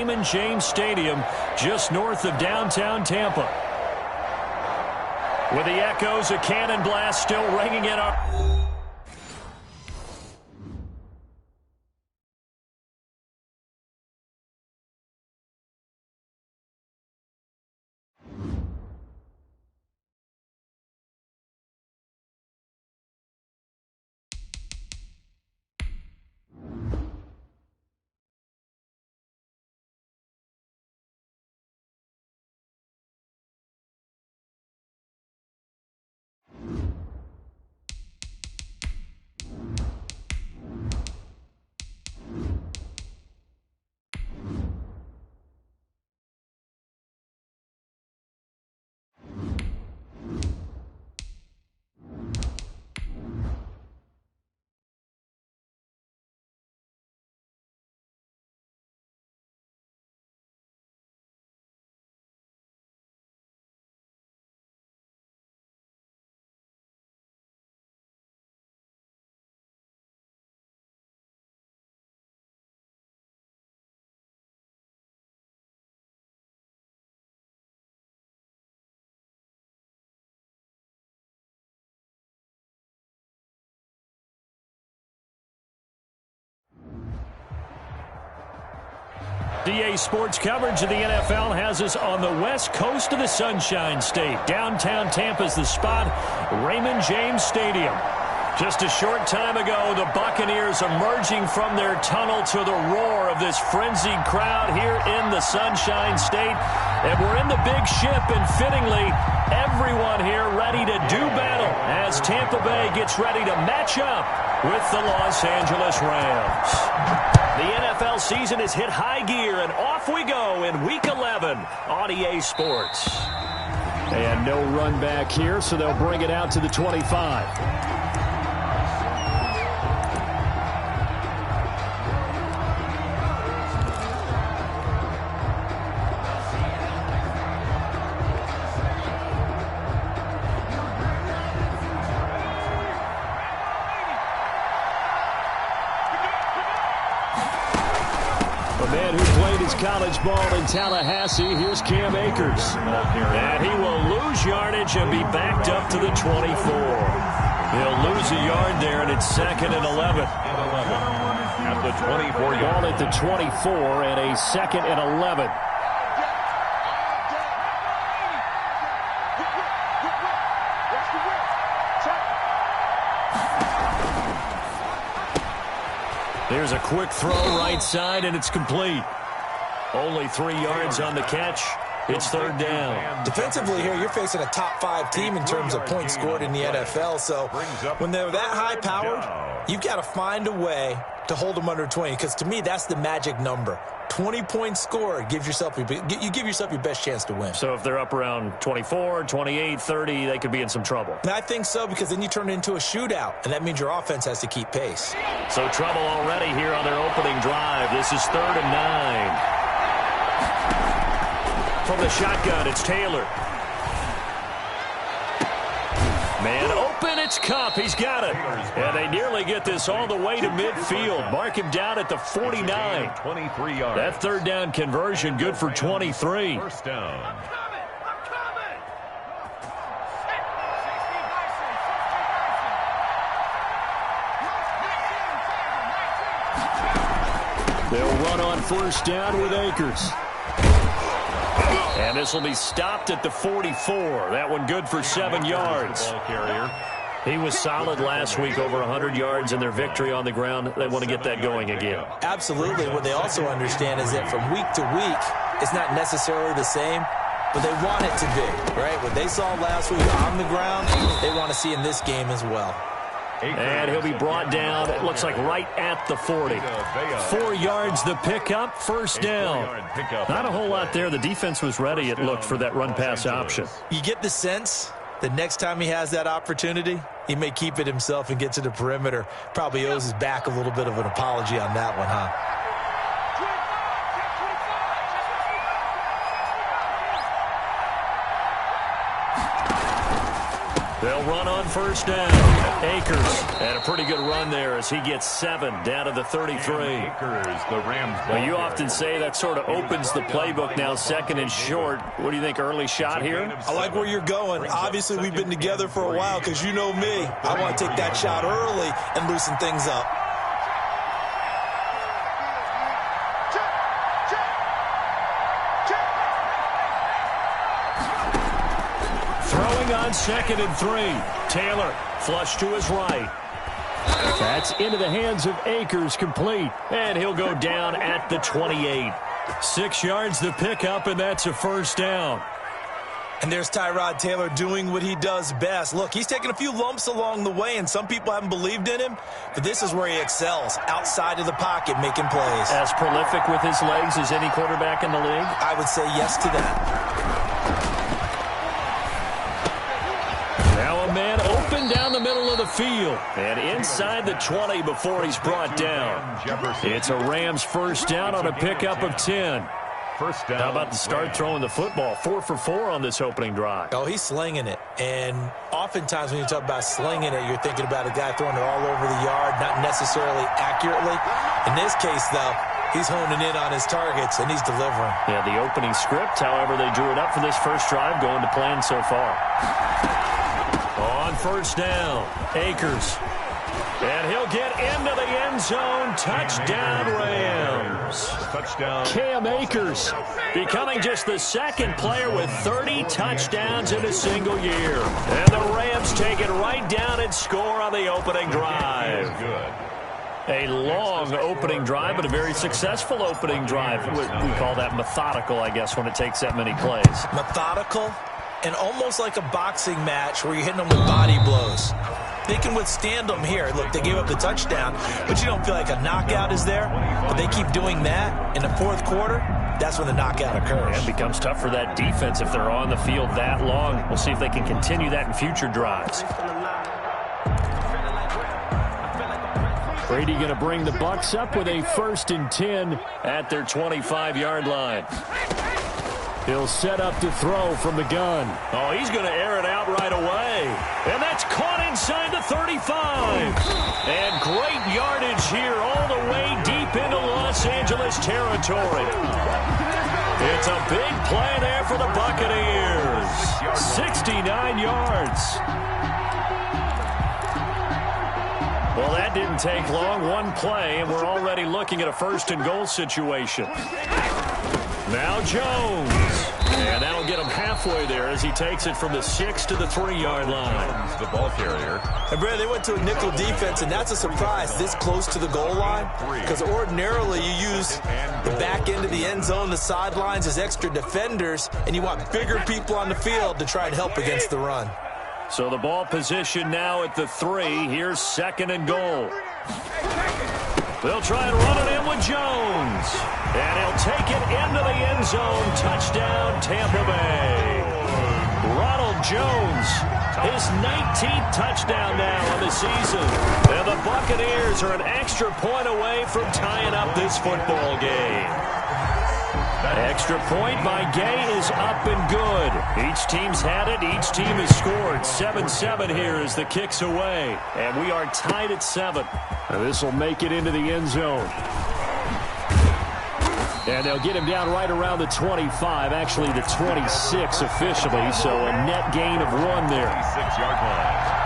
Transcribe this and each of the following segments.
Raymond James Stadium just north of downtown Tampa. With the echoes, a cannon blast still ringing in our... DA Sports coverage of the NFL has us on the west coast of the Sunshine State. Downtown Tampa's the spot, Raymond James Stadium. Just a short time ago, the Buccaneers emerging from their tunnel to the roar of this frenzied crowd here in the Sunshine State. And we're in the big ship, and fittingly, everyone here ready to do battle as Tampa Bay gets ready to match up with the Los Angeles Rams. The NFL season has hit high gear, and off we go in Week 11 on EA Sports. And no run back here, so they'll bring it out to the 25. College ball in Tallahassee. Here's Cam Akers. And he will lose yardage and be backed up to the 24. He'll lose a yard there, and it's 2nd and 11. At the 24 yard. Ball at the 24 and a 2nd and 11. There's a quick throw right side, and it's complete. Only 3 yards on the catch. It's 3rd down. Defensively here, you're facing a top-5 team in terms of points scored in the NFL. So when they're that high-powered, you've got to find a way to hold them under 20. Because to me, that's the magic number. 20 points scored gives yourself you give yourself your best chance to win. So if they're up around 24, 28, 30, they could be in some trouble. And I think so, because then you turn it into a shootout, and that means your offense has to keep pace. So trouble already here on their opening drive. This is 3rd and 9. From the shotgun, it's Taylor. Man open, it's Kupp. He's got it. And they nearly get this all the way to midfield. Mark him down at the 49. 23 yards. That 3rd down conversion good for 23. First down. They'll run on 1st down with Akers. And this will be stopped at the 44. That one good for 7 yards. He was solid last week, over 100 yards in their victory on the ground. They want to get that going again. Absolutely. What they also understand is that from week to week, it's not necessarily the same, but they want it to be, right? What they saw last week on the ground, they want to see in this game as well. And he'll be brought down, it looks like right at the 40. 4 yards the pickup, 1st down. Not a whole lot there. The defense was ready, it looked, for that run-pass option. You get the sense that next time he has that opportunity, he may keep it himself and get to the perimeter. Probably owes his back a little bit of an apology on that one, huh? They'll run on first down. Akers had a pretty good run there as he gets 7 down to the 33. Akers, the Rams. Well, you often say that sort of opens the playbook now, second and short. What do you think, early shot here? I like where you're going. Obviously, we've been together for a while because you know me. I want to take that shot early and loosen things up. Throwing on 2nd and 3. Taylor flush to his right. That's into the hands of Akers, complete. And he'll go down at the 28. 6 yards the pickup, and that's a first down. And there's Tyrod Taylor doing what he does best. Look, he's taken a few lumps along the way, and some people haven't believed in him. But this is where he excels, outside of the pocket, making plays. As prolific with his legs as any quarterback in the league? I would say yes to that. Now a man open down the middle of the field and inside the 20 before he's brought down. It's a Rams first down on a pickup of 10. First down. How about to start throwing the football? 4 for 4 on this opening drive. Oh, he's slinging it. And oftentimes when you talk about slinging it, you're thinking about a guy throwing it all over the yard, not necessarily accurately. In this case, though, he's honing in on his targets, and he's delivering. Yeah, the opening script, however, they drew it up for this first drive, going to plan so far. On first down, Akers. And he'll get into the end zone. Touchdown, Rams. Touchdown. Cam Akers becoming just the second player with 30 touchdowns in a single year. And the Rams take it right down and score on the opening drive. Good. A long opening drive, but a very successful opening drive. We call that methodical, I guess, when it takes that many plays. Methodical and almost like a boxing match where you're hitting them with body blows. They can withstand them here. Look, they gave up the touchdown, but you don't feel like a knockout is there. But they keep doing that in the fourth quarter. That's when the knockout occurs. It becomes tough for that defense if they're on the field that long. We'll see if they can continue that in future drives. Brady going to bring the Bucs up with a 1st and 10 at their 25-yard line. He'll set up to throw from the gun. Oh, he's going to air it out right away. And that's caught inside the 35. And great yardage here all the way deep into Los Angeles territory. It's a big play there for the Buccaneers. 69 yards. Well, that didn't take long. One play, and we're already looking at a 1st and goal situation. Now Jones. And that'll get him halfway there as he takes it from the 6 to the 3-yard line. The ball carrier. And, Brad, they went to a nickel defense, and that's a surprise this close to the goal line. Because ordinarily you use the back end of the end zone, the sidelines as extra defenders, and you want bigger people on the field to try and help against the run. So the ball position now at the 3. Here's 2nd and goal. They'll try and run it in with Jones. And he'll take it into the end zone. Touchdown, Tampa Bay. Ronald Jones, his 19th touchdown now on the season. And the Buccaneers are an extra point away from tying up this football game. Extra point by Gay is up and good. Each team's had it. Each team has scored. 7-7 here as the kick's away. And we are tied at 7. This will make it into the end zone. And they'll get him down right around the 25, actually the 26 officially, so a net gain of 1 there. 6-yard line.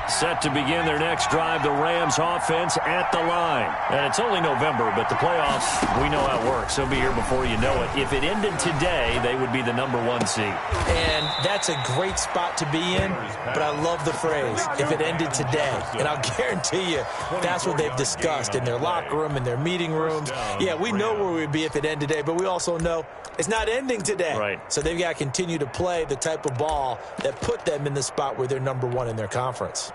Set to begin their next drive, the Rams offense at the line. And it's only November, but the playoffs, we know how it works. They'll be here before you know it. If it ended today, they would be the #1 seed. And that's a great spot to be in, but I love the phrase, if it ended today. And I'll guarantee you that's what they've discussed in their locker room, in their meeting rooms. Yeah, we know where we'd be if it ended today, but we also know it's not ending today. Right. So they've got to continue to play the type of ball that put them in the spot where they're #1 in their conference.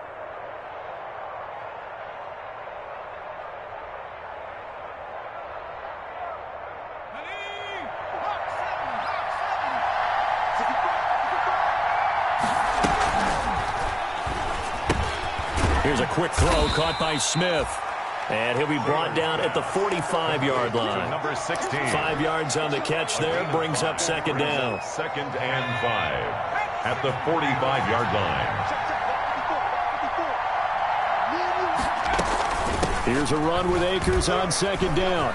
Here's a quick throw caught by Smith. And he'll be brought down at the 45-yard line. Number 16. 5 yards on the catch there, brings up second down. 2nd and 5 at the 45-yard line. Here's a run with Akers on second down.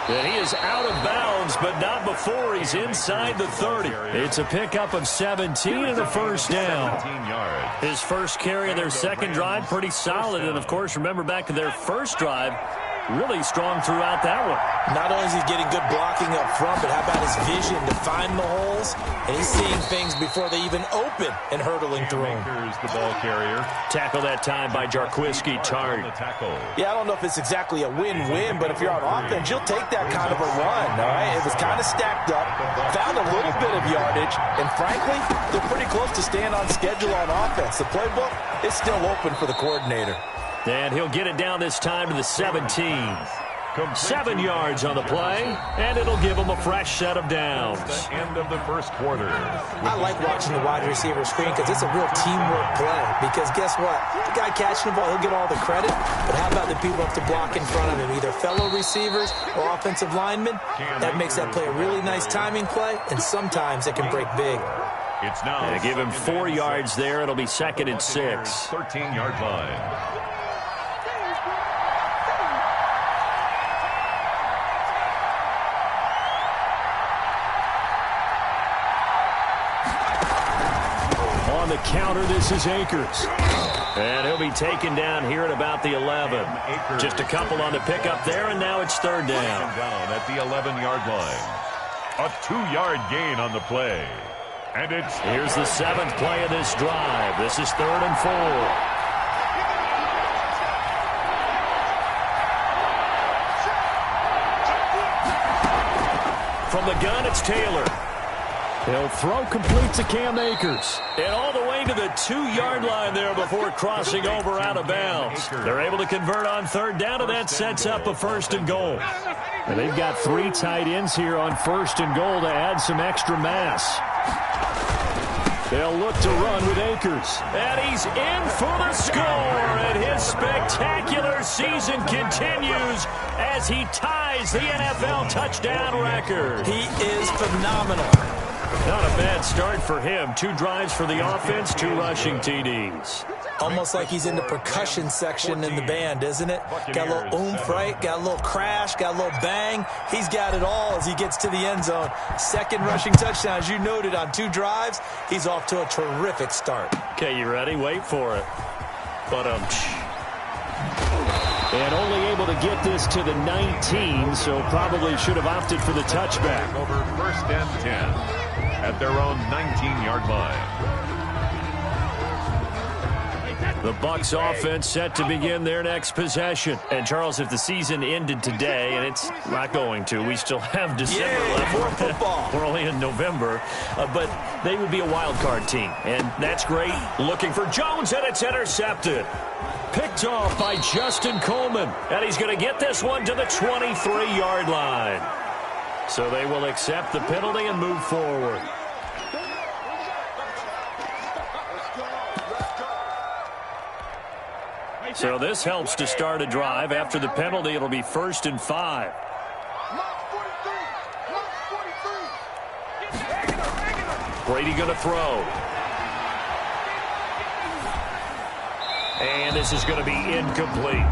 And he is out of bounds, but not before he's inside the 30. It's a pickup of 17 and a first down. 17 yards. His first carry of their second drive, pretty solid. And, of course, remember back to their first drive, really strong throughout that one. Not only is he getting good blocking up front, but how about his vision to find the holes? And he's seeing things before they even open and hurdling through them. Akers, the ball carrier. Tackle that time by Jarquiski Tart. Yeah, I don't know if it's exactly a win-win, but if you're on offense, you'll take that kind of a run, all right? It was kind of stacked up, found a little bit of yardage, and frankly, they're pretty close to staying on schedule on offense. The playbook is still open for the coordinator. And he'll get it down this time to the 17. 7 yards on the play, and it'll give him a fresh set of downs. The end of the first quarter. I like watching the wide receiver screen because it's a real teamwork play. Because guess what? The guy catching the ball, he'll get all the credit. But how about the people who have to block in front of him, either fellow receivers or offensive linemen? That makes that play a really nice timing play, and sometimes it can break big. It's now. They give him 4 yards there. It'll be 2nd and 6. 13-yard line. On the counter, this is Akers. And he'll be taken down here at about the 11. Just a couple on the pickup there, and now it's 3rd down. Down at the 11-yard line. A 2-yard gain on the play. And it's... Here's the 7th play of this drive. This is 3rd and 4. From the gun, it's Taylor. He'll throw complete to Cam Akers. And all the way to the 2-yard line there before crossing over out of bounds. They're able to convert on 3rd down, and that sets up a 1st and goal. And they've got 3 tight ends here on 1st and goal to add some extra mass. They'll look to run with Akers. And he's in for the score. And his spectacular season continues as he ties the NFL touchdown record. He is phenomenal. Not a bad start for him. 2 drives for the offense, 2 rushing TDs. Almost like he's in the percussion section in the band, isn't it? Got a little oomph, right? Got a little crash, got a little bang. He's got it all as he gets to the end zone. 2nd rushing touchdown, as you noted, on 2 drives. He's off to a terrific start. Okay, you ready? Wait for it. But and only able to get this to the 19, so probably should have opted for the touchback. Over 1st and 10 at their own 19-yard line. The Bucs offense set to begin their next possession. And, Charles, if the season ended today, and it's not going to, we still have December left. More football. We're only in November. But they would be a wild card team, and that's great. Looking for Jones, and it's intercepted. Picked off by Justin Coleman. And he's going to get this one to the 23-yard line. So they will accept the penalty and move forward. So this helps to start a drive. After the penalty, it'll be 1st and 5. Brady going to throw. And this is going to be incomplete.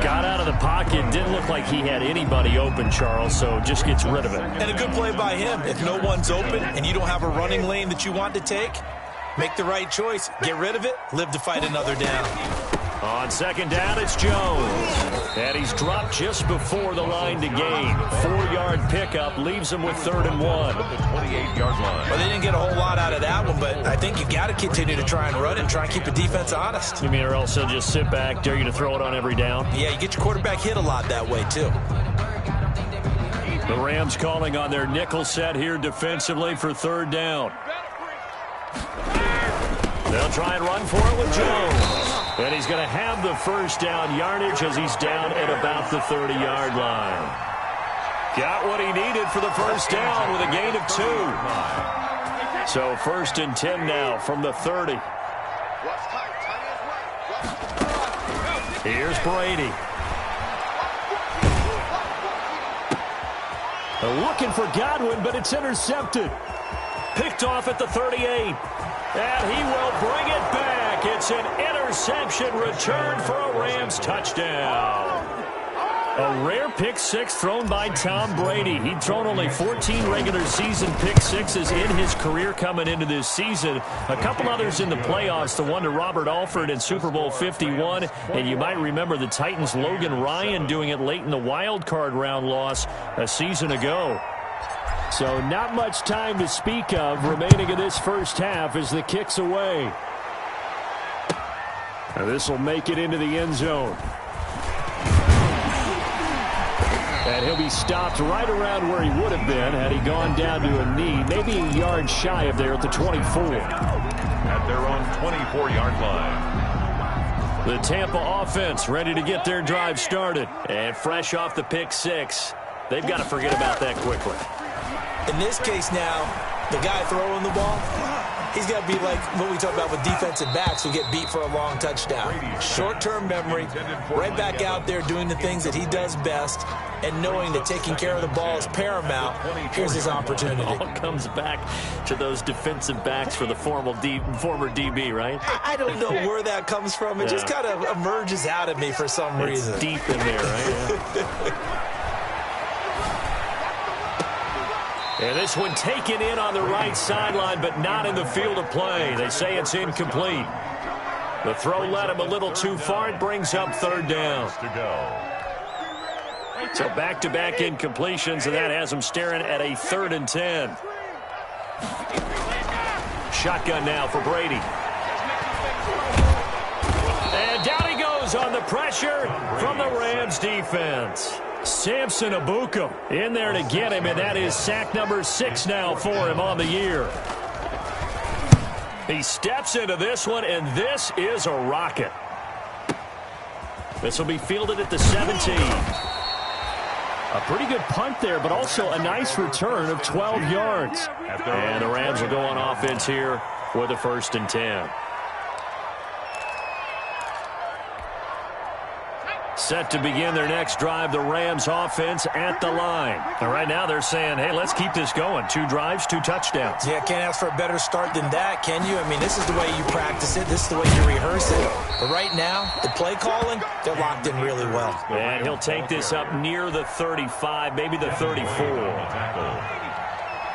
Got out of the pocket. Didn't look like he had anybody open, Charles, so just gets rid of it. And a good play by him. If no one's open and you don't have a running lane that you want to take, make the right choice. Get rid of it. Live to fight another down. On 2nd down, it's Jones. And he's dropped just before the line to gain. 4-yard pickup leaves him with 3rd and 1. The 28-yard line. Well, they didn't get a whole lot out of that one, but I think you got to continue to try and run and try and keep the defense honest. You mean, or else they'll just sit back, dare you to throw it on every down? Yeah, you get your quarterback hit a lot that way, too. The Rams calling on their nickel set here defensively for 3rd down. They'll try and run for it with Jones. And he's going to have the 1st down yardage as he's down at about the 30-yard line. Got what he needed for the 1st down with a gain of 2. So 1st and 10 now from the 30. Here's Brady. Looking for Godwin, but it's intercepted. Picked off at the 38. And he will bring it back. It's an interception return for a Rams touchdown. A rare pick six thrown by Tom Brady. He'd thrown only 14 regular season pick sixes in his career coming into this season. A couple others in the playoffs, the one to Robert Alford in Super Bowl 51. And you might remember the Titans' Logan Ryan doing it late in the wild card round loss a season ago. So not much time to speak of remaining in this first half as the kick's away. This will make it into the end zone. And he'll be stopped right around where he would have been had he gone down to a knee, maybe a yard shy of there at the 24. At their own 24-yard line. The Tampa offense ready to get their drive started. And fresh off the pick six, they've got to forget about that quickly. In this case now, the guy throwing the ball, he's got to be like what we talk about with defensive backs who get beat for a long touchdown. Short-term memory, right back out there doing the things that he does best, and knowing that taking care of the ball is paramount. Here's his opportunity. It all comes back to those defensive backs for the former DB, right? I don't know where that comes from. It just kind of emerges out of me for some reason. It's deep in there, right? And this one taken in on the right sideline, but not in the field of play. They say it's incomplete. The throw led him a little too far. It brings up third down. So back-to-back incompletions, and that has him staring at a 3rd and 10. Shotgun now for Brady. And down he goes on the pressure from the Rams defense. Samson Abuka in there to get him, and that is sack number 6 now for him on the year. He steps into this one, and this is a rocket. This will be fielded at the 17. A pretty good punt there, but also a nice return of 12 yards. And the Rams will go on offense here with a 1st and 10. Set to begin their next drive, the Rams offense at the line. And right now they're saying, hey, let's keep this going. 2 drives, 2 touchdowns. Yeah, can't ask for a better start than that, can you? I mean, this is the way you practice it. This is the way you rehearse it. But right now, the play calling, they're locked in really well. And he'll take this up near the 35, maybe the 34.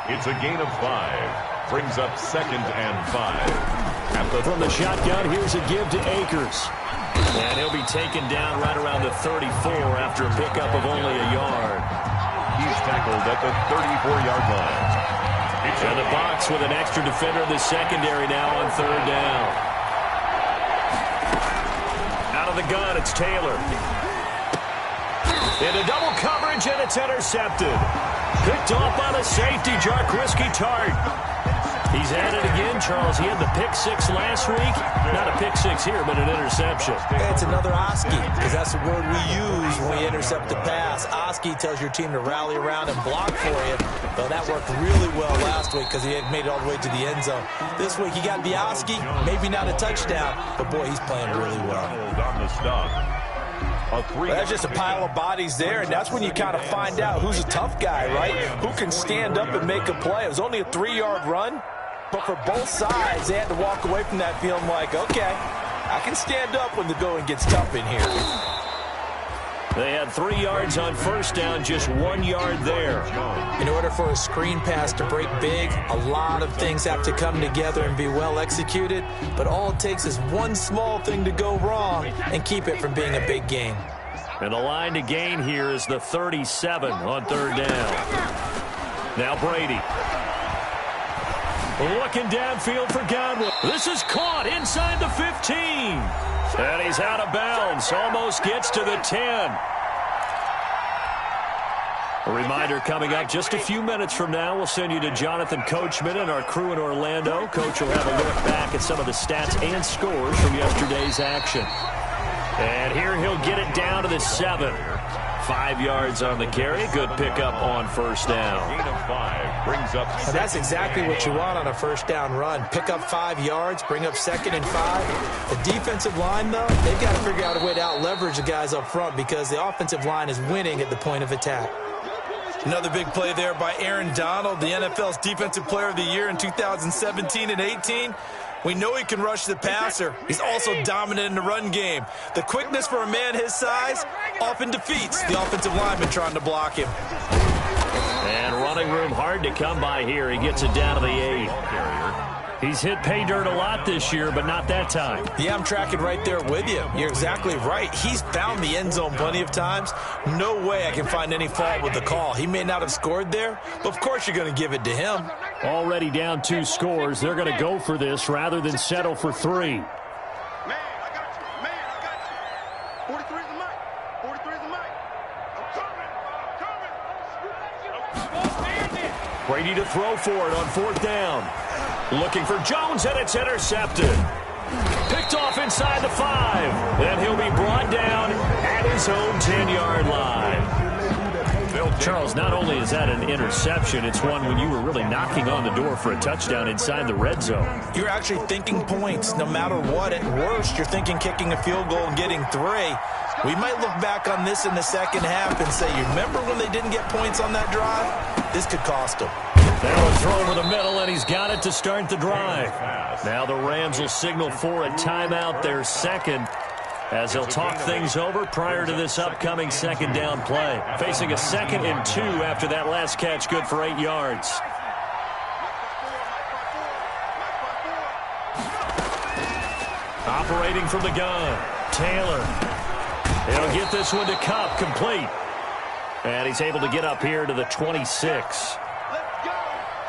It's a gain of 5. Brings up 2nd and 5. From the shotgun, here's a give to Akers. And he'll be taken down right around the 34 after a pickup of only a yard. He's tackled at the 34-yard line. And the box with an extra defender in the secondary now on 3rd down. Out of the gun, it's Taylor. Into double coverage, and it's intercepted. Picked off by the safety, Jarquiski Tart. He's at it again, Charles. He had the pick 6 last week. Not a pick 6 here, but an interception. It's another Oski, because that's the word we use when we intercept the pass. Oski tells your team to rally around and block for you. But that worked really well last week because he had made it all the way to the end zone. This week he got the Oski, maybe not a touchdown, but boy, he's playing really well. On the stop. There's just a pile of bodies there, and that's when you kind of find out who's a tough guy, right? Who can stand up and make a play. It was only a 3-yard run. But for both sides, they had to walk away from that feeling like, okay, I can stand up when the going gets tough in here. They had 3 yards on 1st down, just 1 yard there. In order for a screen pass to break big, a lot of things have to come together and be well executed. But all it takes is one small thing to go wrong and keep it from being a big gain. And the line to gain here is the 37 on 3rd down. Now Brady. Looking downfield for Godwin. This is caught inside the 15. And he's out of bounds. Almost gets to the 10. A reminder coming up just a few minutes from now. We'll send you to Jonathan Coachman and our crew in Orlando. Coach will have a look back at some of the stats and scores from yesterday's action. And here he'll get it down to the 7. 5 yards on the carry. Good pickup on first down. Gain of 5 brings up And that's exactly what you want on a first down run. Pick up 5 yards, bring up 2nd and 5. The defensive line, though, they've got to figure out a way to out-leverage the guys up front because the offensive line is winning at the point of attack. Another big play there by Aaron Donald, the NFL's Defensive Player of the Year in 2017 and 18. We know he can rush the passer. He's also dominant in the run game. The quickness for a man his size often defeats the offensive lineman trying to block him. And running room hard to come by here. He gets it down to the 8. He's hit pay dirt a lot this year, but not that time. Yeah, I'm tracking right there with you. You're exactly right. He's found the end zone plenty of times. No way I can find any fault with the call. He may not have scored there, but of course you're going to give it to him. Already down 2 scores. They're going to go for this rather than settle for 3. Man, I got you. Man, I got you. 43 is the mic. 43 is the mic. I'm coming. Brady to throw for it on 4th down. Looking for Jones, and it's intercepted. Picked off inside the 5. Then he'll be brought down at his own 10-yard line. Charles, not only is that an interception, it's one when you were really knocking on the door for a touchdown inside the red zone. You're actually thinking points no matter what. At worst, you're thinking kicking a field goal and getting 3. We might look back on this in the second half and say, you remember when they didn't get points on that drive? This could cost them. Now a throw over the middle, and he's got it to start the drive. Now the Rams will signal for a timeout, their second, as they'll talk things over prior to this upcoming 2nd down play. Facing a 2nd and 2 after that last catch, good for 8 yards. Operating from the gun, Taylor. He'll get this one to Kupp, complete. And he's able to get up here to the 26.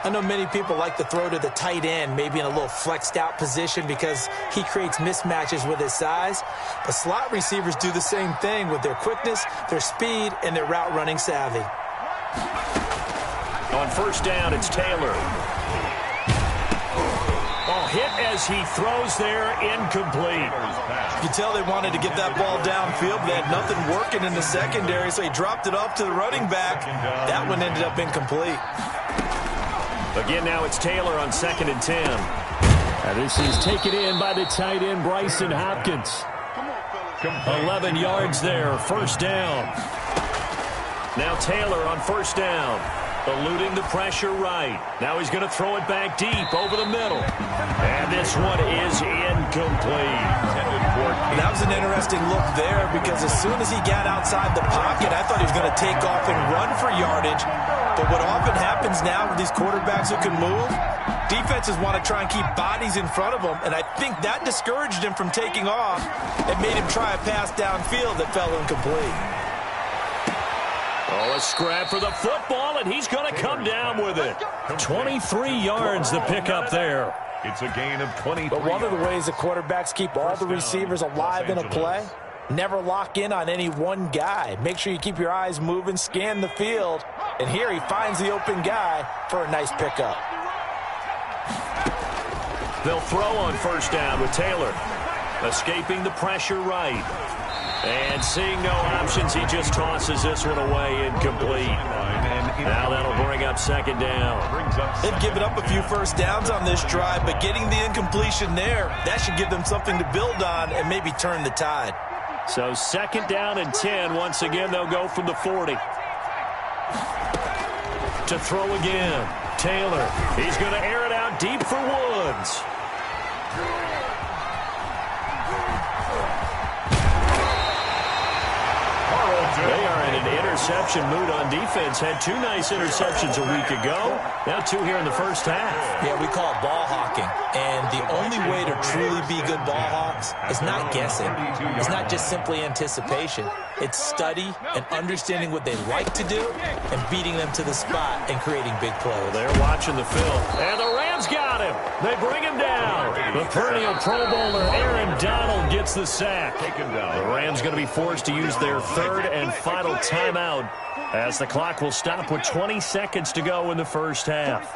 I know many people like to throw to the tight end, maybe in a little flexed out position because he creates mismatches with his size. But slot receivers do the same thing with their quickness, their speed, and their route running savvy. On 1st down, it's Taylor. Oh, hit as he throws there, incomplete. You can tell they wanted to get that ball downfield. They had nothing working in the secondary, so he dropped it off to the running back. That one ended up incomplete. Again, now it's Taylor on 2nd and 10. Now this is taken in by the tight end, Bryson Hopkins. 11 yards there, 1st down. Now Taylor on 1st down, eluding the pressure right. Now he's going to throw it back deep over the middle. And this one is incomplete. That was an interesting look there because as soon as he got outside the pocket, I thought he was going to take off and run for yardage. But what often happens now with these quarterbacks who can move, defenses want to try and keep bodies in front of them, and I think that discouraged him from taking off and made him try a pass downfield that fell incomplete. Oh, a scrap for the football, and he's going to come down with it. 23 yards to pick up there. It's a gain of 23. But one of the ways the quarterbacks keep all the receivers alive in a play, never lock in on any one guy. Make sure you keep your eyes moving, scan the field. And here he finds the open guy for a nice pickup. They'll throw on 1st down with Taylor. Escaping the pressure right. And seeing no options, he just tosses this one away, incomplete. Now that'll bring up 2nd down. They've given up a few first downs on this drive, but getting the incompletion there, that should give them something to build on and maybe turn the tide. So 2nd down and 10. Once again, they'll go from the 40. To throw again. Taylor. He's going to air it out deep for Woods. They are in an interception mood on defense. Had 2 nice interceptions a week ago. Now 2 here in the first half. Yeah, we call it ball hawking. And the only way to truly be good ball hawks is not guessing. It's not just simply anticipation. It's study and understanding what they like to do and beating them to the spot and creating big plays. Well, they're watching the film. And the Rams got him. They bring him down. The perennial Pro Bowler Aaron Donald gets the sack. The Rams going to be forced to use their 3rd and final timeout as the clock will stop with 20 seconds to go in the first half.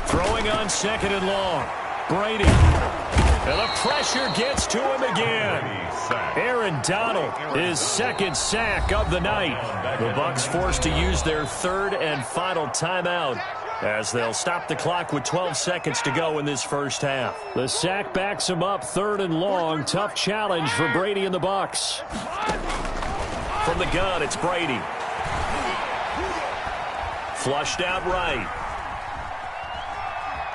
Throwing on 2nd and long. Brady. And the pressure gets to him again. Aaron Donald, his second sack of the night. The Bucs forced to use their third and final timeout as they'll stop the clock with 12 seconds to go in this first half. The sack backs him up, 3rd and long. Tough challenge for Brady and the Bucs. From the gun, it's Brady. Flushed out right.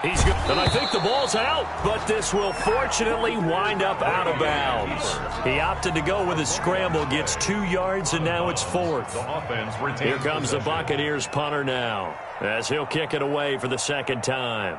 He's good. And I think the ball's out, but this will fortunately wind up out of bounds. He opted to go with a scramble, gets 2 yards, and now it's 4th. Here comes the Buccaneers punter now, as he'll kick it away for the second time.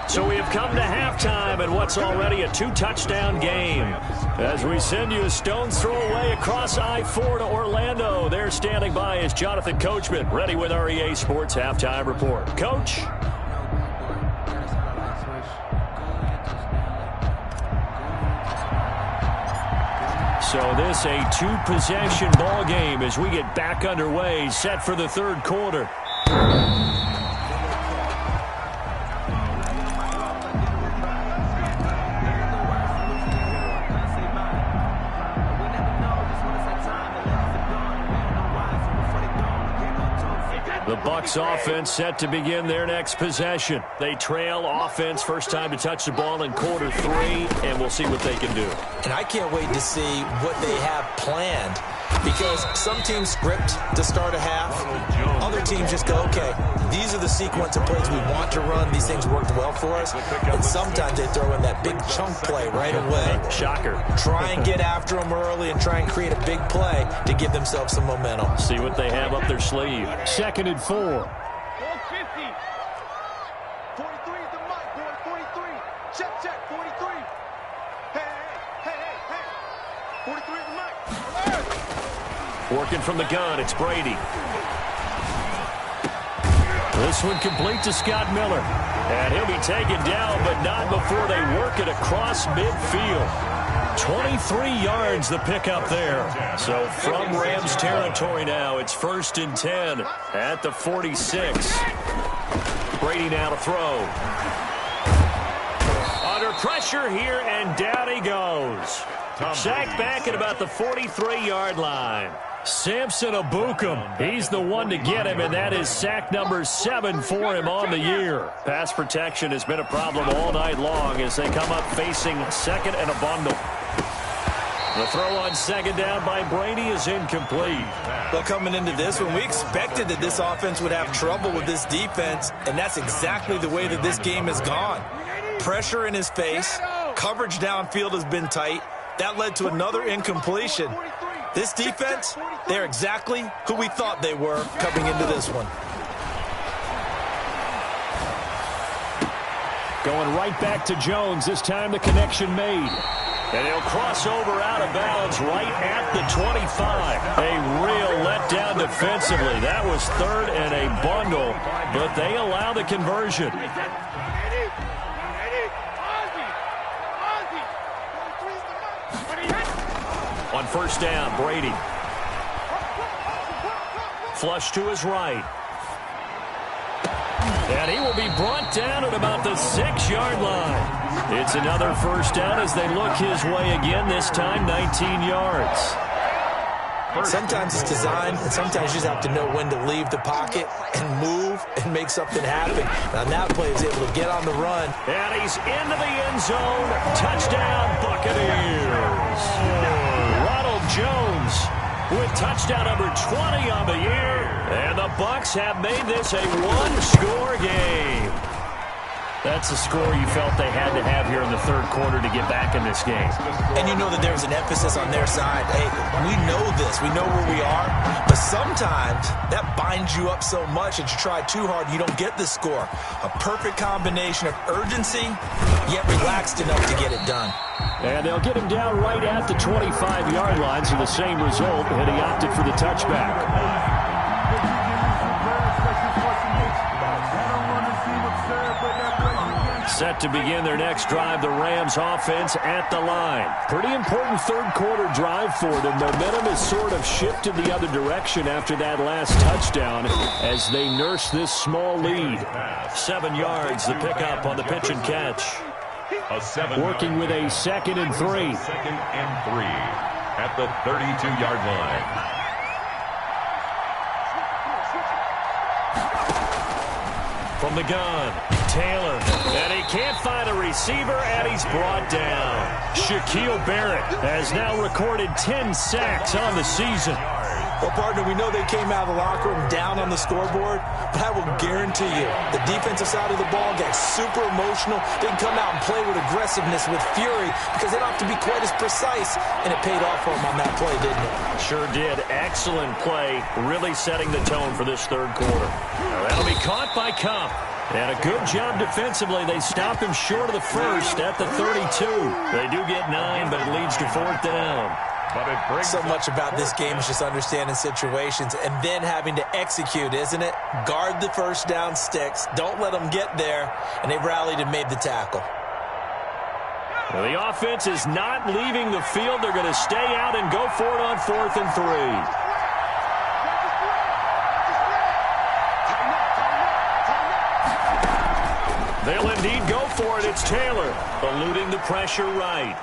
So we have come to halftime in what's already a 2-touchdown game. As we send you a stone's throw away across I-4 to Orlando. There standing by is Jonathan Coachman, ready with our EA Sports Halftime Report. Coach? So this a 2-possession ball game as we get back underway, set for the 3rd quarter. The Bucs offense set to begin their next possession. They trail offense first time to touch the ball in quarter 3, and we'll see what they can do. And I can't wait to see what they have planned, because some teams script to start a half. Other teams just go, okay, these are the sequence of plays we want to run. These things worked well for us. And sometimes they throw in that big chunk play right away. Shocker. Try and get after them early and try and create a big play to give themselves some momentum. See what they have up their sleeve. 2nd and 4. 43 is the mic, boy. 43. Check, 43. Hey. 43 is the mic. Working from the gun, it's Brady. This one complete to Scott Miller. And he'll be taken down, but not before they work it across midfield. 23 yards the pickup there. So from Rams territory now, it's 1st and 10 at the 46. Brady now to throw. Under pressure here, and down he goes. Sacked back at about the 43-yard line. Samson Abukum, he's the one to get him, and that is sack number 7 for him on the year. Pass protection has been a problem all night long as they come up facing 2nd and a bundle. The throw on 2nd down by Brady is incomplete. Well, coming into this one, we expected that this offense would have trouble with this defense, and that's exactly the way that this game has gone. Pressure in his face, coverage downfield has been tight. That led to another incompletion. This defense, they're exactly who we thought they were coming into this one. Going right back to Jones, this time the connection made. And he'll cross over out of bounds right at the 25. A real letdown defensively. That was 3rd and a bundle, but they allow the conversion. On 1st down, Brady. Flush to his right. And he will be brought down at about the 6-yard line. It's another 1st down as they look his way again, this time 19 yards. Sometimes it's designed, and sometimes you just have to know when to leave the pocket and move and make something happen. And on that play, he's able to get on the run. And he's into the end zone. Touchdown, Buccaneers. Ronald Jones with touchdown number 20 on the year. And the Bucs have made this a 1-score game. That's a score you felt they had to have here in the 3rd quarter to get back in this game. And you know that there's an emphasis on their side. Hey, we know this. We know where we are. But sometimes that binds you up so much that you try too hard, you don't get the score. A perfect combination of urgency, yet relaxed enough to get it done. And they'll get him down right at the 25-yard line, so the same result, and he opted for the touchback. Set to begin their next drive, the Rams offense at the line. Pretty important third quarter drive for them. Momentum has sort of shifted the other direction after that last touchdown as they nurse this small lead. 7 yards, the pickup on the pitch and catch. Working with a 2nd and 3. 2nd and 3 at the 32-yard line. From the gun, Taylor, and he can't find a receiver, and he's brought down. Shaquille Barrett has now recorded 10 sacks on the season. Well, partner, we know they came out of the locker room down on the scoreboard, but I will guarantee you the defensive side of the ball got super emotional. They can come out and play with aggressiveness, with fury, because they don't have to be quite as precise, and it paid off for them on that play, didn't it? Sure did. Excellent play, really setting the tone for this third quarter. Now, that'll be caught by Cup. And a good job defensively. They stop him short of the first at the 32. They do get 9, but it leads to 4th down. So much about this game is just understanding situations and then having to execute, isn't it? Guard the first down sticks. Don't let them get there. And they rallied and made the tackle. Well, the offense is not leaving the field. They're going to stay out and go for it on 4th and 3. They'll indeed go for it. It's Taylor eluding the pressure right.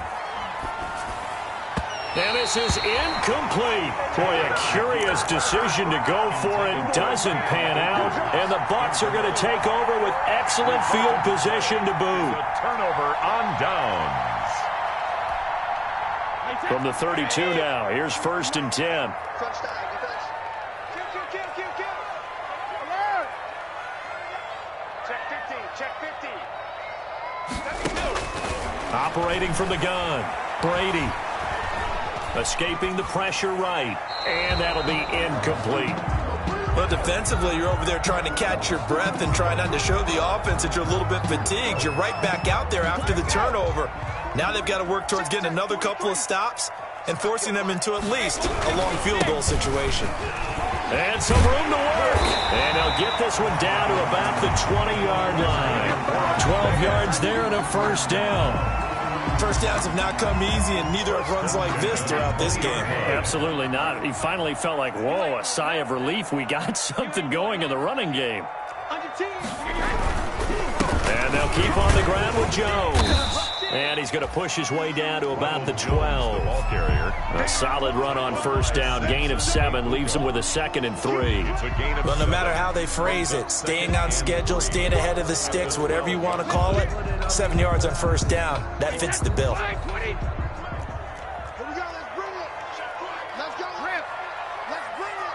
And this is incomplete. Boy, a curious decision to go for it. Doesn't pan out. And the Bucs are going to take over with excellent field position to boot. A turnover on downs. From the 32 now, here's 1st and 10. Operating from the gun, Brady. Escaping the pressure right. And that'll be incomplete. Well, defensively, you're over there trying to catch your breath and try not to show the offense that you're a little bit fatigued. You're right back out there after the turnover. Now they've got to work towards getting another couple of stops and forcing them into at least a long field goal situation. And some room to work. And they'll get this one down to about the 20-yard line. 12 yards there and a 1st down. First downs have not come easy, and neither have runs like this throughout this game. Absolutely not. He finally felt like, whoa, a sigh of relief. We got something going in the running game. And they'll keep on the ground with Jones. And he's going to push his way down to about the 12. A solid run on 1st down. Gain of 7 leaves him with a 2nd and 3. Well, no matter how they phrase it, staying on schedule, staying ahead of the sticks, whatever you want to call it, 7 yards on 1st down, that fits the bill. Here we go, let's bring it. Let's go, Rip. Let's bring it.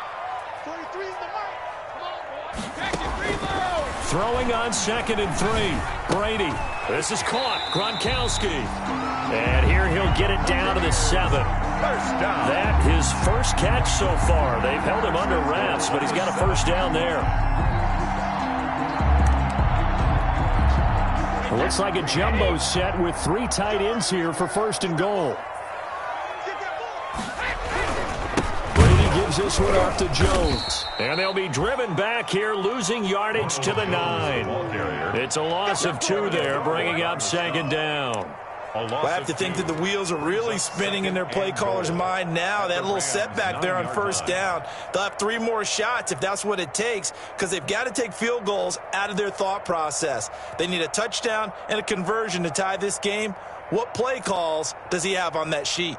43 is the mark. Come on, boy. Back it, reload. Throwing on 2nd and 3. Brady. This is caught. Gronkowski. And here he'll get it down to the 7. First down. That his first catch so far. They've held him under wraps, but he's got a 1st down there. It looks like a jumbo set with 3 tight ends here for 1st and goal. Brady gives this one off to Jones. And they'll be driven back here, losing yardage to the 9. It's a loss of 2 there, bringing up 2nd down. I have to think that the wheels are really spinning in their play caller's mind now. That little setback there on 1st down. They'll have 3 more shots if that's what it takes, because they've got to take field goals out of their thought process. They need a touchdown and a conversion to tie this game. What play calls does he have on that sheet?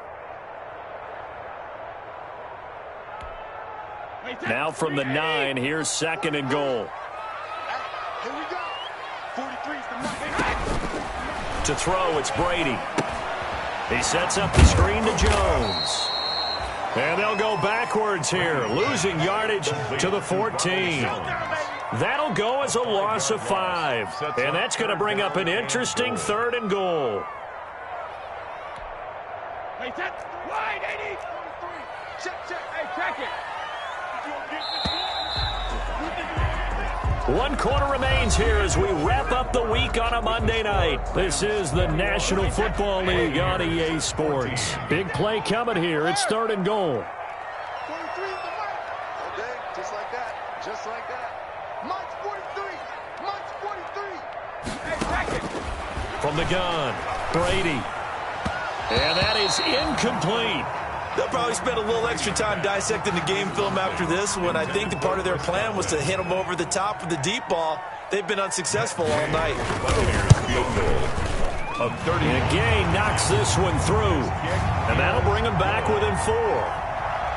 Now from the 9, here's 2nd and goal. Here we go. 43 is the mark. To throw, it's Brady. He sets up the screen to Jones. And they'll go backwards here, losing yardage to the 14. That'll go as a loss of 5. And that's going to bring up an interesting 3rd and goal. Hey, wide 80. Check. Hey, crack it. 1 quarter remains here as we wrap up the week on a Monday night. This is the National Football League on EA Sports. Big play coming here. It's 3rd and goal. 43 is the mark. Okay, just like that. Just like that. March 43. March 43. Hey, crack it. the gun, Brady. And that is incomplete. They'll probably spend a little extra time dissecting the game film after this one. I think that part of their plan was to hit them over the top with the deep ball. They've been unsuccessful all night. Field goal of 30. And Gay knocks this one through. And that'll bring them back within 4.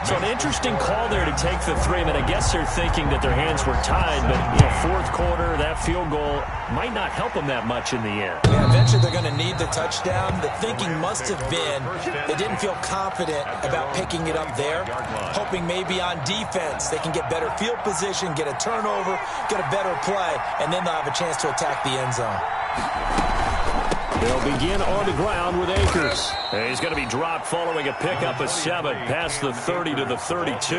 So an interesting call there to take the 3. I mean, I guess they're thinking that their hands were tied, but fourth quarter, that field goal might not help them that much in the end. Yeah, eventually they're going to need the touchdown. The thinking must have been they didn't feel confident about picking it up there, hoping maybe on defense they can get better field position, get a turnover, get a better play, and then they'll have a chance to attack the end zone. They'll begin on the ground with Akers. And he's going to be dropped following a pickup of 7 past the 30 to the 32.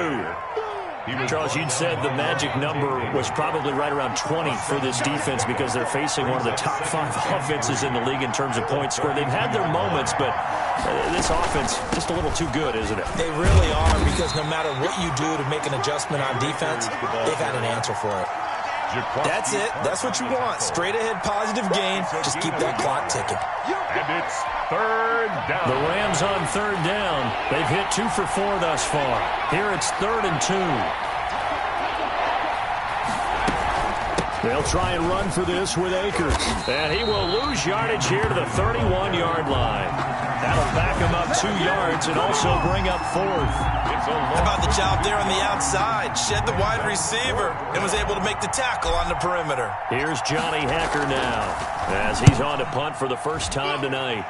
Charles, you'd said the magic number was probably right around 20 for this defense because they're facing one of the top 5 offenses in the league in terms of points scored. They've had their moments, but this offense just a little too good, isn't it? They really are, because no matter what you do to make an adjustment on defense, they've had an answer for it. That's it. That's what you want. Straight ahead positive gain. Just keep that clock ticking. And it's 3rd down. The Rams on 3rd down. They've hit 2 for 4 thus far. Here it's 3rd and 2. They'll try and run for this with Akers. And he will lose yardage here to the 31-yard line. That'll back him up 2 yards and also bring up 4th. How about the job there on the outside? Shed the wide receiver and was able to make the tackle on the perimeter. Here's Johnny Hacker now as he's on to punt for the first time tonight.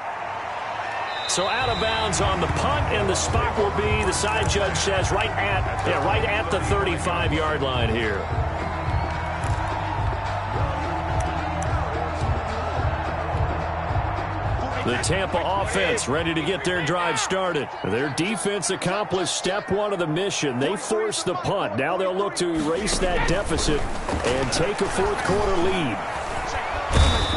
So out of bounds on the punt, and the spot will be, the side judge says, right at the 35-yard line here. The Tampa offense ready to get their drive started. Their defense accomplished step 1 of the mission. They forced the punt. Now they'll look to erase that deficit and take a fourth quarter lead.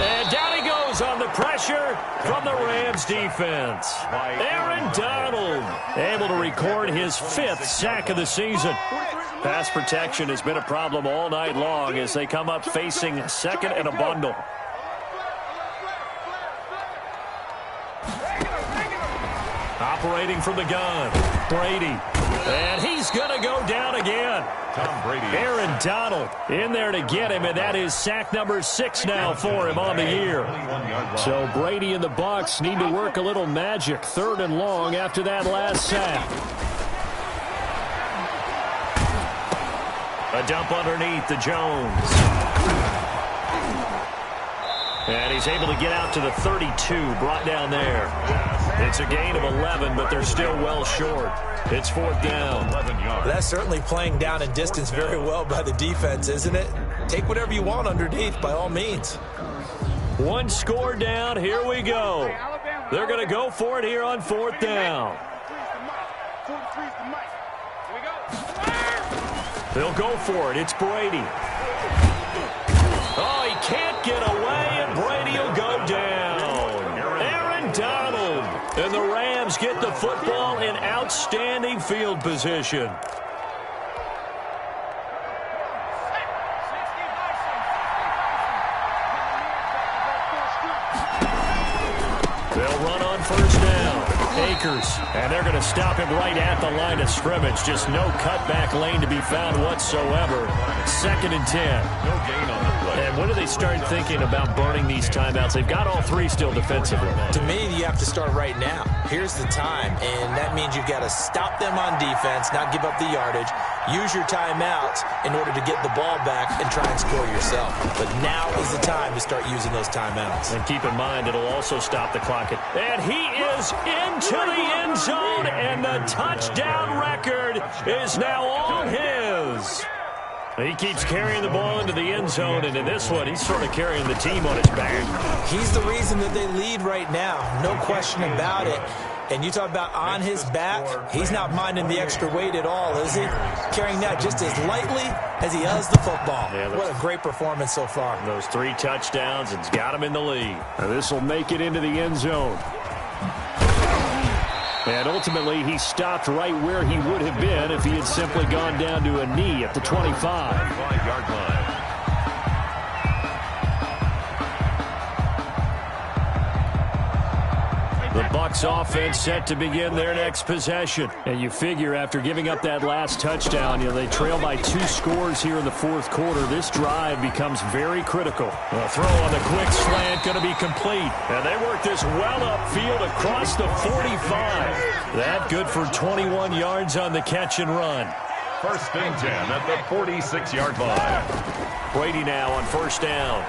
And down he goes on the pressure from the Rams defense. Aaron Donald able to record his 5th sack of the season. Pass protection has been a problem all night long as they come up facing 2nd and a bundle. Operating from the gun, Brady. And he's going to go down again. Tom Brady. Aaron Donald in there to get him, and that is sack number 6 now for him on the year. So Brady and the Bucs need to work a little magic. 3rd and long after that last sack. A dump underneath to Jones. And he's able to get out to the 32, brought down there. It's a gain of 11, but they're still well short. It's 4th down. That's certainly playing down in distance very well by the defense, isn't it? Take whatever you want underneath, by all means. 1 score down. Here we go. They're going to go for it here on 4th down. They'll go for it. It's Brady. Oh, he can't get away, and Brady will go down. Aaron Donald. And the Rams get the football in outstanding field position. They'll run on 1st down. Akers, and they're going to stop him right at the line of scrimmage. Just no cutback lane to be found whatsoever. 2nd and 10. No gain on the play. And when do they start thinking about burning these timeouts? They've got all 3 still defensively. To me, you have to start right now. Here's the time, and that means you've got to stop them on defense, not give up the yardage, use your timeouts in order to get the ball back and try and score yourself. But now is the time to start using those timeouts. And keep in mind, it'll also stop the clock. And he is into the end zone, and the touchdown record is now all his. He keeps carrying the ball into the end zone, and in this one, he's sort of carrying the team on his back. He's the reason that they lead right now, no question about it. And you talk about on his back, he's not minding the extra weight at all, is he? Carrying that just as lightly as he does the football. Yeah, what a great performance so far. Those 3 touchdowns, it's got him in the lead. And this will make it into the end zone. And ultimately, he stopped right where he would have been if he had simply gone down to a knee at the 25-yard line. The Bucs offense set to begin their next possession. And you figure after giving up that last touchdown, they trail by 2 scores here in the fourth quarter. This drive becomes very critical. The throw on the quick slant going to be complete. And they work this well upfield across the 45. That good for 21 yards on the catch and run. First and 10 at the 46-yard line. Brady now on first down.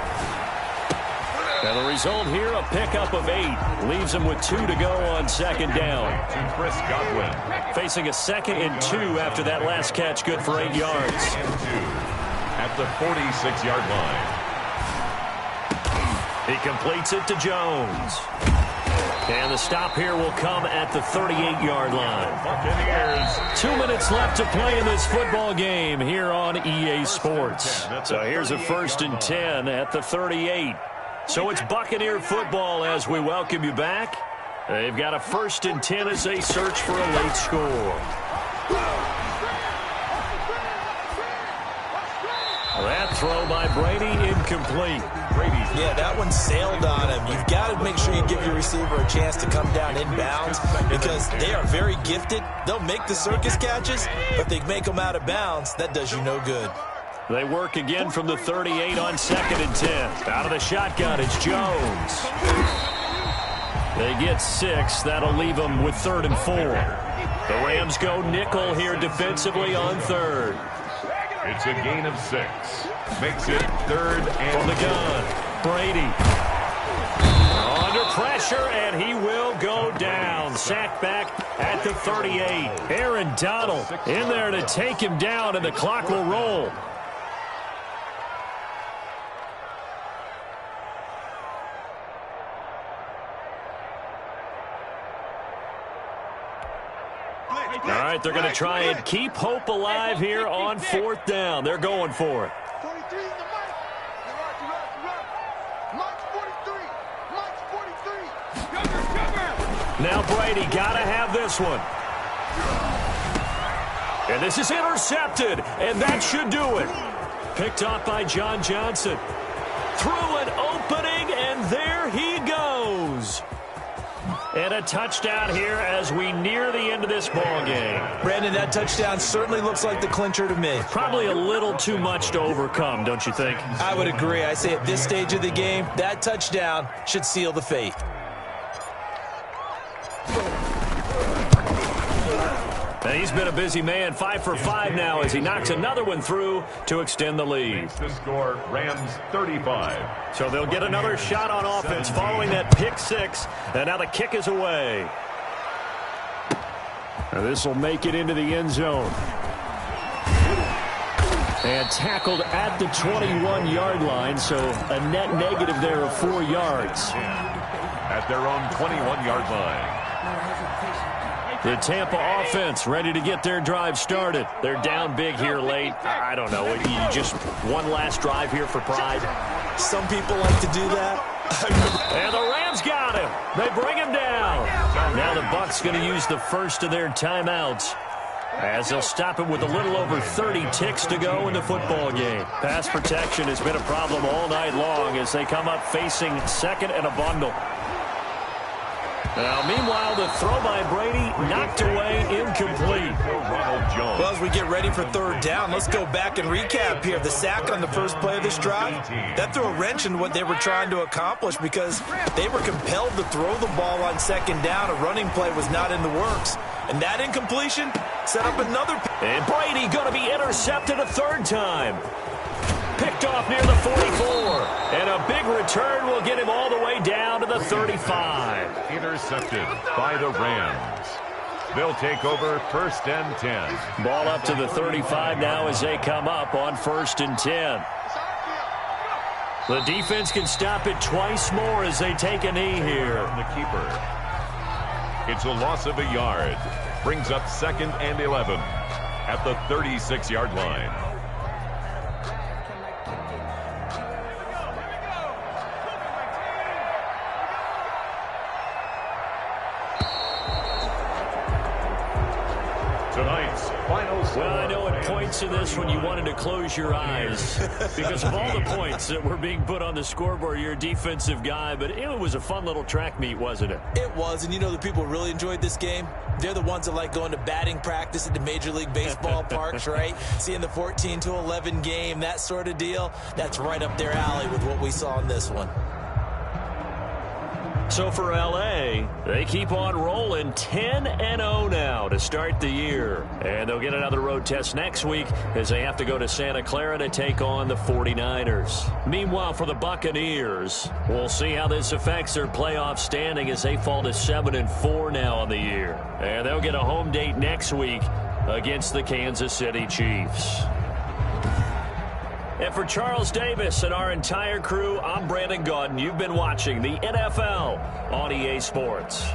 And the result here, a pickup of 8. Leaves him with 2 to go on second down. To Chris Godwin. Facing a 2nd and 2 after that last catch, good for 8 yards. And 2 at the 46-yard line. He completes it to Jones. And the stop here will come at the 38-yard line. Buccaneers. 2 minutes left to play in this football game here on EA Sports. So here's a first and 10 at the 38. So it's Buccaneer football as we welcome you back. They've got a first and 10 as they search for a late score. That throw by Brady incomplete. Yeah, that one sailed on him. You've got to make sure you give your receiver a chance to come down inbounds because they are very gifted. They'll make the circus catches, but they make them out of bounds. That does you no good. They work again from the 38 on second and 10. Out of the shotgun, it's Jones. They get 6. That'll leave them with 3rd and 4. The Rams go nickel here defensively on 3rd. It's a gain of 6. Makes it 3rd and from the gun. Brady. Under pressure, and he will go down. Sacked back at the 38. Aaron Donald in there to take him down, and the clock will roll. All right, they're going to try and keep hope alive here on 4th down. They're going for it. 23 in the mic. Mike's 43. Mike's 43. Cover. Now Brady got to have this one. And this is intercepted, and that should do it. Picked off by John Johnson. Through an opening, and there he goes. And a touchdown here as we near the end of this ball game. Brandon, that touchdown certainly looks like the clincher to me. Probably a little too much to overcome, don't you think? I would agree. I say at this stage of the game, that touchdown should seal the fate. And he's been a busy man, 5 for 5 now as he knocks another one through to extend the lead. The score, Rams 35. So they'll get another shot on offense following that pick 6, and now the kick is away. And this will make it into the end zone. And tackled at the 21-yard line, so a net negative there of 4 yards. At their own 21-yard line. The Tampa offense ready to get their drive started. They're down big here late. I don't know. Just one last drive here for pride. Some people like to do that. And the Rams got him. They bring him down. Now the Bucs going to use the first of their timeouts as they'll stop it with a little over 30 ticks to go in the football game. Pass protection has been a problem all night long as they come up facing 2nd and a bundle. Now, meanwhile, the throw by Brady knocked away, incomplete. Well, as we get ready for 3rd down, let's go back and recap here. The sack on the first play of this drive, that threw a wrench in what they were trying to accomplish because they were compelled to throw the ball on 2nd down. A running play was not in the works. And that incompletion set up another. And Brady going to be intercepted a 3rd time. Picked off near the 44. And a big return will get him all the way down to the 35. Intercepted by the Rams. They'll take over 1st and 10. Ball up to the 35 now as they come up on 1st and 10. The defense can stop it twice more as they take a knee here. The keeper. It's a loss of a yard. Brings up 2nd and 11 at the 36-yard line. Tonight's final score. Well, I know at points in this one you wanted to close your eyes because of all the points that were being put on the scoreboard. You're a defensive guy, but it was a fun little track meet, wasn't it? It was, and you know the people who really enjoyed this game? They're the ones that like going to batting practice at the Major League Baseball parks, right? Seeing the 14-11 game, that sort of deal. That's right up their alley with what we saw in this one. So for L.A., they keep on rolling 10-0 now to start the year. And they'll get another road test next week as they have to go to Santa Clara to take on the 49ers. Meanwhile, for the Buccaneers, we'll see how this affects their playoff standing as they fall to 7-4 now on the year. And they'll get a home date next week against the Kansas City Chiefs. And for Charles Davis and our entire crew, I'm Brandon Gaudin. You've been watching the NFL on EA Sports.